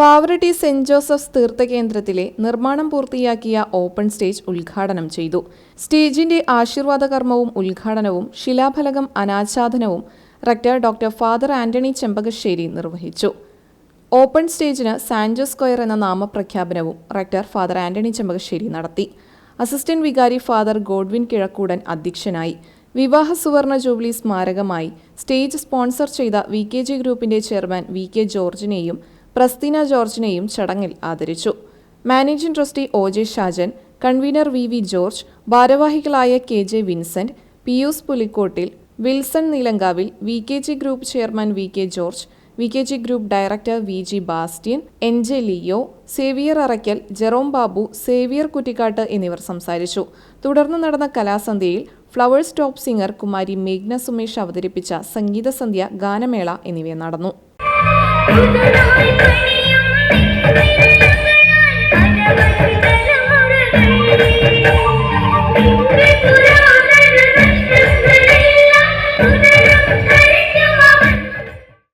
Pavaratti saint Joseph's തീർത്ഥകേന്ദ്രത്തിലെ നിർമ്മാണം പൂർത്തിയാക്കിയ open stage ഉദ്ഘാടനം ചെയ്തു. സ്റ്റേജിന്റെ ആശീർവാദ കർമ്മവും ഉദ്ഘാടനവും ശിലാഫലകം അനാച്ഛാദനവും rector doctor father Antony Chempakassery നിർവഹിച്ചു. ഓപ്പൺ സ്റ്റേജിന് സാൻജോ സ്ക്വയർ എന്ന നാമപ്രഖ്യാപനവും റക്ടർ ഫാദർ ആന്റണി ചെമ്പകശ്ശേരി നടത്തി. അസിസ്റ്റന്റ് വികാരി ഫാദർ ഗോഡ്വിൻ കിഴക്കൂടൻ അധ്യക്ഷനായി. വിവാഹ സുവർണ ജൂബിലി സ്മാരകമായി സ്റ്റേജ് സ്പോൺസർ ചെയ്ത VKG ഗ്രൂപ്പിന്റെ ചെയർമാൻ VK ജോർജിനെയും പ്രസ്തീന ജോർജിനെയും ചടങ്ങിൽ ആദരിച്ചു. Managing trustee OJ Shajan, convener VV George, ഭാരവാഹികളായ KJ Vincent, Pius Pulikkottil, Wilson Neelankavil, VKG group chairman VK George, VKG group director VG Bastian, NJ Leo, Xavier Arackal, Jerome Babu, Xavier Kuttikkattu എന്നിവർ സംസാരിച്ചു. തുടർന്ന് നടന്ന കലാസന്ധ്യയിൽ ഫ്ലവേഴ്സ് ടോപ്പ് സിംഗർ കുമാരി മേഘ്ന സുമേഷ് അവതരിപ്പിച്ച സംഗീതസന്ധ്യ, ഗാനമേള എന്നിവ നടന്നു.